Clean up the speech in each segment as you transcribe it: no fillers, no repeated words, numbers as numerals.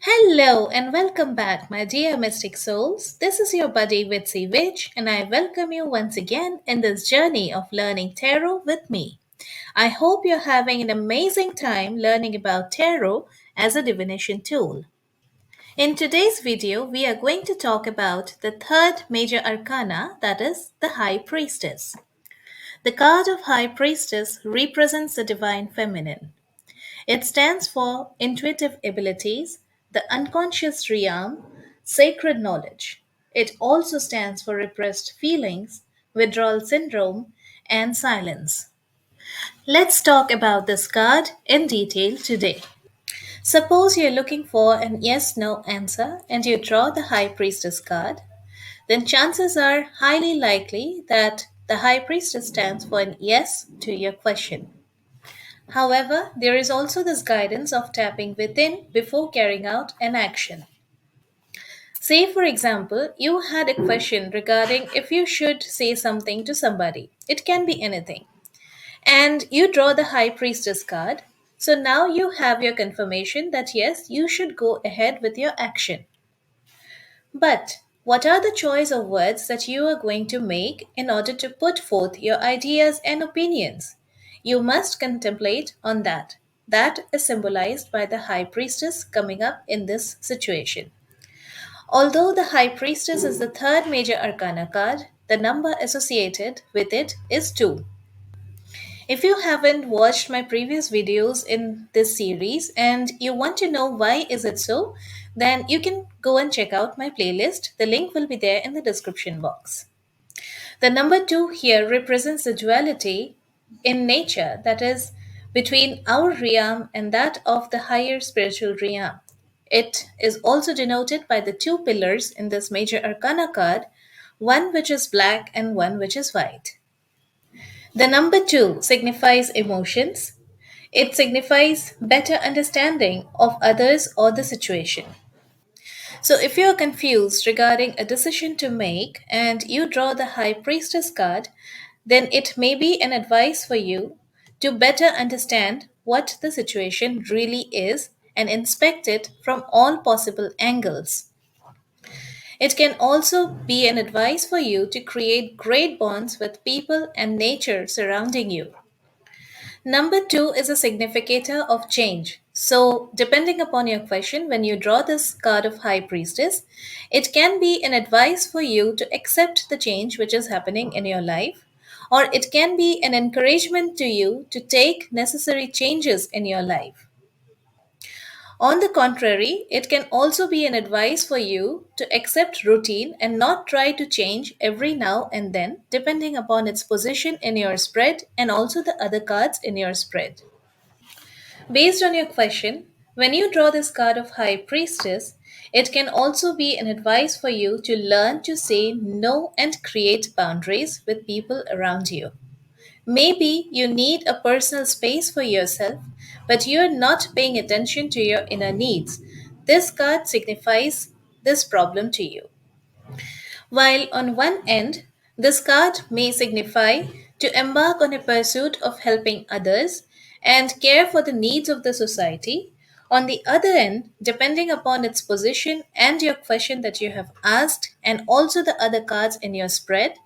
Hello and welcome back, my dear mystic souls. This is your buddy Witsy Witch, and I welcome you once again in this journey of learning tarot with me. I hope you're having an amazing time learning about tarot as a divination tool. In today's video, we are going to talk about the third major arcana, that is, the High Priestess. The card of High Priestess represents the divine feminine. It stands for intuitive abilities, the unconscious realm, sacred knowledge. It also stands for repressed feelings, withdrawal syndrome, and silence. Let's talk about this card in detail today. Suppose you're looking for an yes no answer and you draw the High Priestess card, then chances are highly likely that the High Priestess stands for an yes to your question. However, there is also this guidance of tapping within before carrying out an action. Say, for example, you had a question regarding if you should say something to somebody. It can be anything. And you draw the High Priestess card. So now you have your confirmation that yes, you should go ahead with your action. But what are the choice of words that you are going to make in order to put forth your ideas and opinions? You must contemplate on that. That is symbolized by the High Priestess coming up in this situation. Although the High Priestess is the third major arcana card, the number associated with it is 2. If you haven't watched my previous videos in this series and you want to know why is it so, then you can go and check out my playlist. The link will be there in the description box. The number 2 here represents the duality in nature, that is between our realm and that of the higher spiritual realm. It is also denoted by the two pillars in this major arcana card, one which is black and one which is white. The number 2 signifies emotions. It signifies better understanding of others or the situation. So, if you are confused regarding a decision to make and you draw the High Priestess card, then it may be an advice for you to better understand what the situation really is and inspect it from all possible angles. It can also be an advice for you to create great bonds with people and nature surrounding you. Number 2 is a significator of change. So, depending upon your question, when you draw this card of High Priestess, it can be an advice for you to accept the change which is happening in your life, or it can be an encouragement to you to take necessary changes in your life. On the contrary, it can also be an advice for you to accept routine and not try to change every now and then, depending upon its position in your spread and also the other cards in your spread. Based on your question, when you draw this card of High Priestess, it can also be an advice for you to learn to say no and create boundaries with people around you. Maybe you need a personal space for yourself, but you're not paying attention to your inner needs. This card signifies this problem to you. While on one end, this card may signify to embark on a pursuit of helping others and care for the needs of the society, on the other end, depending upon its position and your question that you have asked, and also the other cards in your spread,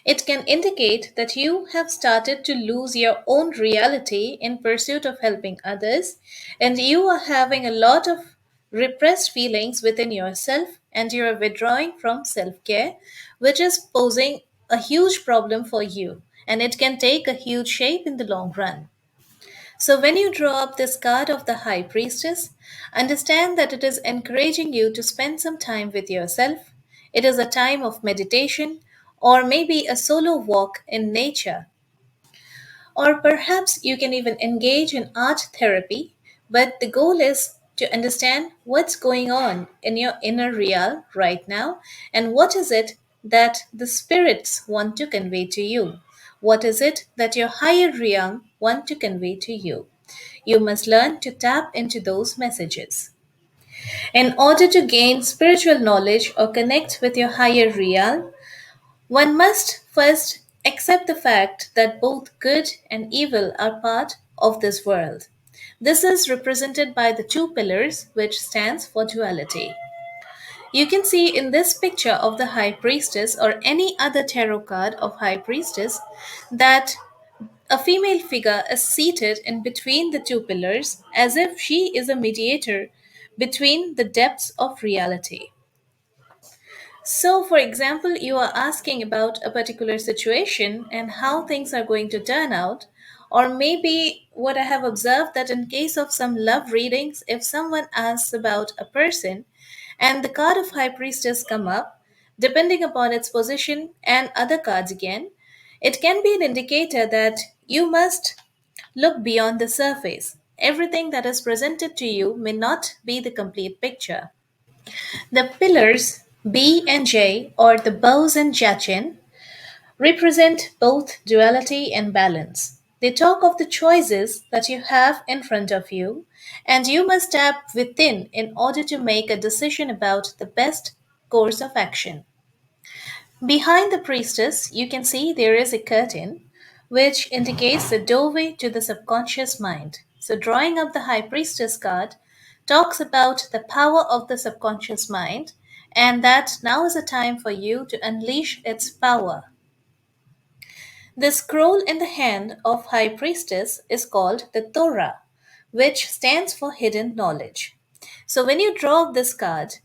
it can indicate that you have started to lose your own reality in pursuit of helping others, and you are having a lot of repressed feelings within yourself, and you are withdrawing from self care, which is posing a huge problem for you, and it can take a huge shape in the long run. So, when you draw up this card of the High Priestess, understand that it is encouraging you to spend some time with yourself. It is a time of meditation, or maybe a solo walk in nature. Or perhaps you can even engage in art therapy, but the goal is to understand what's going on in your inner real right now and what is it that the spirits want to convey to you. What is it that your higher realm want to convey to you? You must learn to tap into those messages. In order to gain spiritual knowledge or connect with your higher realm, one must first accept the fact that both good and evil are part of this world. This is represented by the two pillars, which stands for duality. You can see in this picture of the High Priestess or any other tarot card of High Priestess that a female figure is seated in between the two pillars as if she is a mediator between the depths of reality. So, for example, you are asking about a particular situation and how things are going to turn out, or maybe what I have observed that in case of some love readings, if someone asks about a person and the card of High Priestess come up, depending upon its position and other cards again, it can be an indicator that you must look beyond the surface. Everything that is presented to you may not be the complete picture. The pillars B and J, or the bows and jachin, represent both duality and balance. They talk of the choices that you have in front of you, and you must tap within in order to make a decision about the best course of action. Behind the priestess, you can see there is a curtain which indicates the doorway to the subconscious mind. So, drawing up the High Priestess card talks about the power of the subconscious mind and that now is a time for you to unleash its power. The scroll in the hand of High Priestess is called the Torah, which stands for hidden knowledge. So when you draw this card,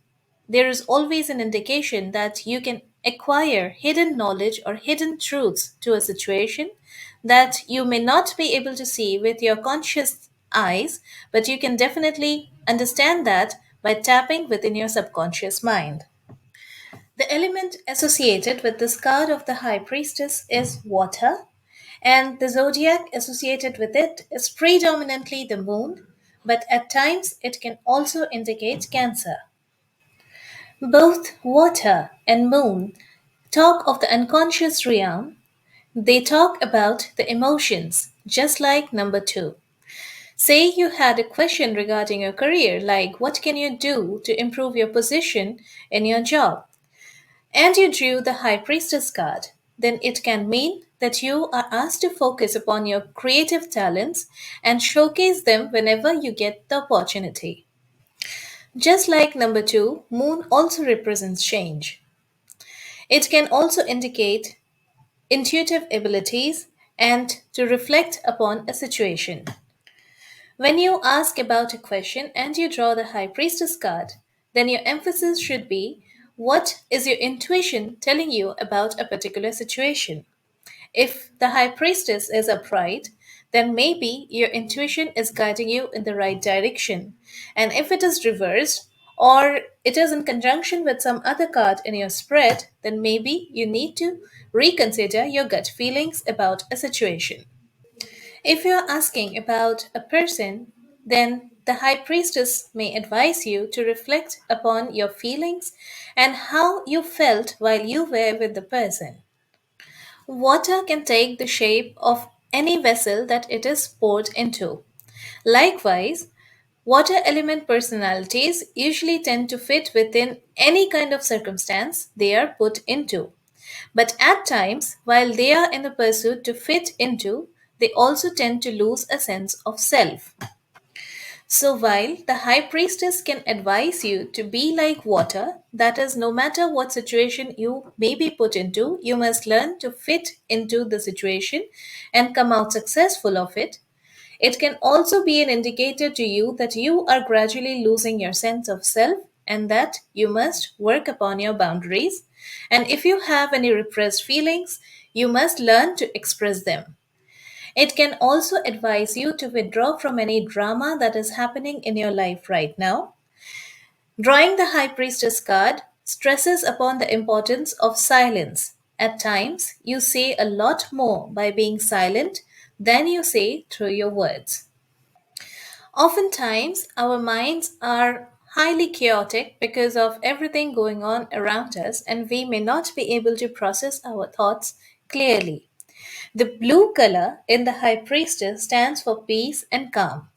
there is always an indication that you can acquire hidden knowledge or hidden truths to a situation that you may not be able to see with your conscious eyes, but you can definitely understand that by tapping within your subconscious mind. The element associated with this card of the High Priestess is water, and the zodiac associated with it is predominantly the moon, but at times it can also indicate Cancer. Both water and moon talk of the unconscious realm. They talk about the emotions, just like number two. Say you had a question regarding your career, like what can you do to improve your position in your job? And you drew the High Priestess card, then it can mean that you are asked to focus upon your creative talents and showcase them whenever you get the opportunity. Just like number two, moon also represents change. It can also indicate intuitive abilities and to reflect upon a situation. When you ask about a question and you draw the High Priestess card, then your emphasis should be what is your intuition telling you about a particular situation? If the High Priestess is upright, then maybe your intuition is guiding you in the right direction. And if it is reversed, or it is in conjunction with some other card in your spread, then maybe you need to reconsider your gut feelings about a situation. If you're asking about a person, then the High Priestess may advise you to reflect upon your feelings and how you felt while you were with the person. Water can take the shape of any vessel that it is poured into. Likewise, water element personalities usually tend to fit within any kind of circumstance they are put into. But at times, while they are in the pursuit to fit into, they also tend to lose a sense of self. So, while the high priestess can advise you to be like water, that is, no matter what situation you may be put into, you must learn to fit into the situation and come out successful of it. It can also be an indicator to you that you are gradually losing your sense of self and that you must work upon your boundaries. And if you have any repressed feelings, you must learn to express them. It can also advise you to withdraw from any drama that is happening in your life right now. Drawing the High Priestess card stresses upon the importance of silence. At times, you say a lot more by being silent than you say through your words. Oftentimes, our minds are highly chaotic because of everything going on around us, and we may not be able to process our thoughts clearly. The blue color in the High Priestess stands for peace and calm.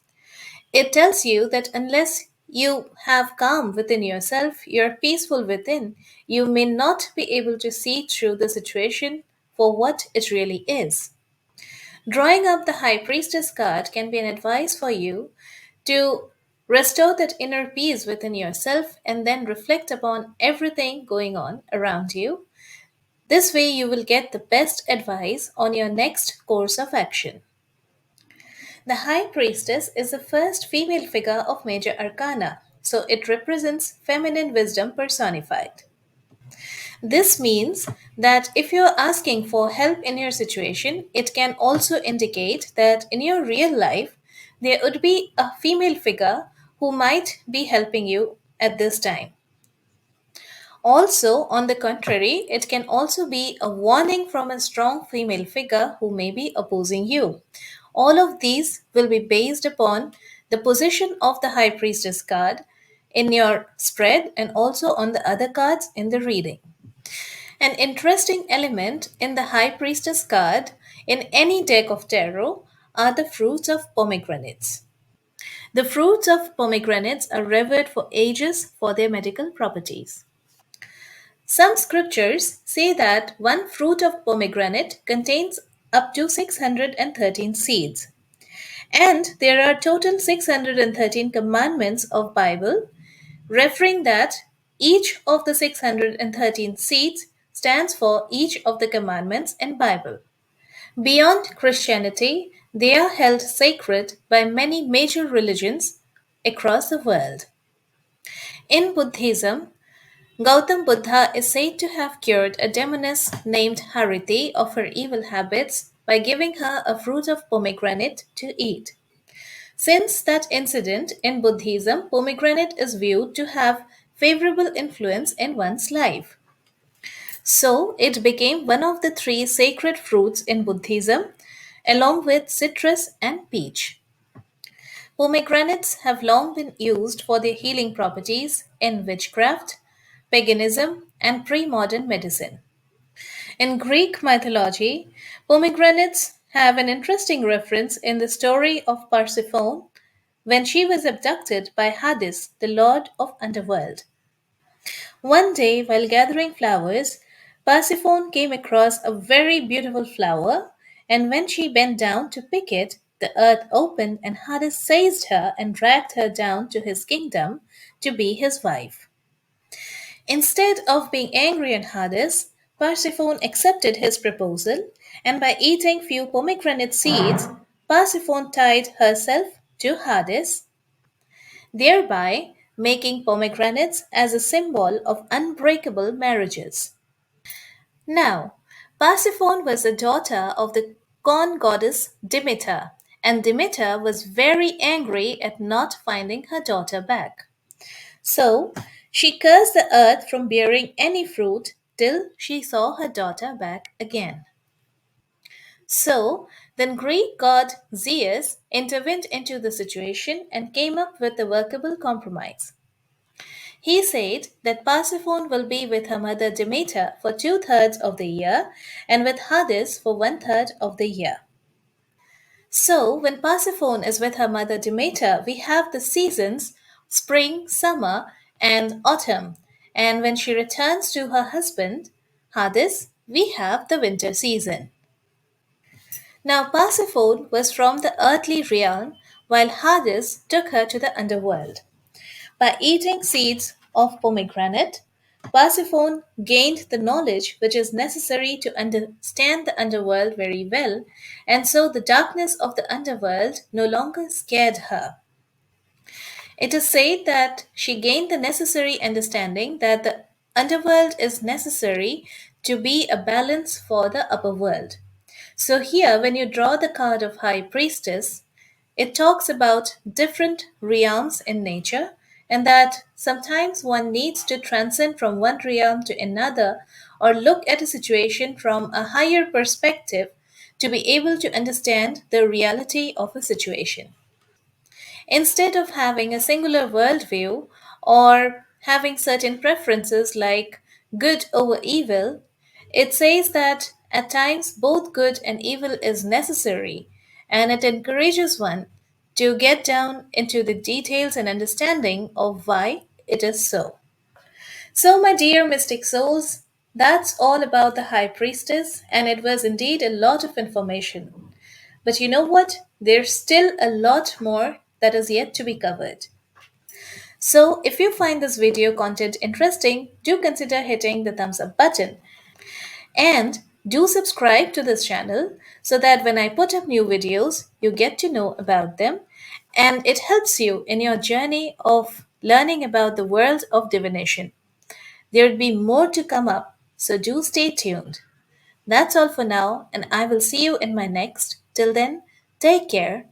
It tells you that unless you have calm within yourself, you're peaceful within, you may not be able to see through the situation for what it really is. Drawing up the High Priestess card can be an advice for you to restore that inner peace within yourself and then reflect upon everything going on around you. This way, you will get the best advice on your next course of action. The High Priestess is the first female figure of Major Arcana, so it represents feminine wisdom personified. This means that if you're asking for help in your situation, it can also indicate that in your real life, there would be a female figure who might be helping you at this time. Also, on the contrary, it can also be a warning from a strong female figure who may be opposing you. All of these will be based upon the position of the High Priestess card in your spread and also on the other cards in the reading. An interesting element in the High Priestess card in any deck of tarot are the fruits of pomegranates. The fruits of pomegranates are revered for ages for their medical properties. Some scriptures say that one fruit of pomegranate contains up to 613 seeds. And there are total 613 commandments of Bible, referring that each of the 613 seeds stands for each of the commandments in Bible. Beyond Christianity, they are held sacred by many major religions across the world. In Buddhism, Gautam Buddha is said to have cured a demoness named Hariti of her evil habits by giving her a fruit of pomegranate to eat. Since that incident in Buddhism, pomegranate is viewed to have favorable influence in one's life. So it became one of the three sacred fruits in Buddhism, along with citrus and peach. Pomegranates have long been used for their healing properties in witchcraft, paganism, and pre modern medicine. In Greek mythology, pomegranates have an interesting reference in the story of Persephone when she was abducted by Hades, the lord of underworld. One day, while gathering flowers, Persephone came across a very beautiful flower, and when she bent down to pick it, the earth opened and Hades seized her and dragged her down to his kingdom to be his wife. Instead of being angry at Hades, Persephone accepted his proposal, and by eating few pomegranate seeds, Persephone tied herself to Hades, thereby making pomegranates as a symbol of unbreakable marriages. Now, Persephone was the daughter of the corn goddess Demeter, and Demeter was very angry at not finding her daughter back. So she cursed the earth from bearing any fruit till she saw her daughter back again. So then Greek god Zeus intervened into the situation and came up with a workable compromise. He said that Persephone will be with her mother Demeter for 2/3 of the year and with Hades for 1/3 of the year. So, when Persephone is with her mother Demeter, we have the seasons spring, summer, and autumn. And when she returns to her husband, Hades, we have the winter season. Now, Persephone was from the earthly realm, while Hades took her to the underworld. By eating seeds of pomegranate, Persephone gained the knowledge which is necessary to understand the underworld very well, and so the darkness of the underworld no longer scared her. It is said that she gained the necessary understanding that the underworld is necessary to be a balance for the upper world. So, here, when you draw the card of High Priestess, it talks about different realms in nature, and that sometimes one needs to transcend from one realm to another or look at a situation from a higher perspective to be able to understand the reality of a situation. Instead of having a singular worldview or having certain preferences like good over evil, it says that at times both good and evil is necessary, and it encourages one to get down into the details and understanding of why it is so. So, my dear mystic souls, that's all about the High Priestess, and it was indeed a lot of information. But you know what? There's still a lot more that is yet to be covered. So, if you find this video content interesting, do consider hitting the thumbs up button and do subscribe to this channel so that when I put up new videos, you get to know about them and it helps you in your journey of learning about the world of divination. There'll be more to come up, so do stay tuned. That's all for now, and I will see you in my next. Till then, take care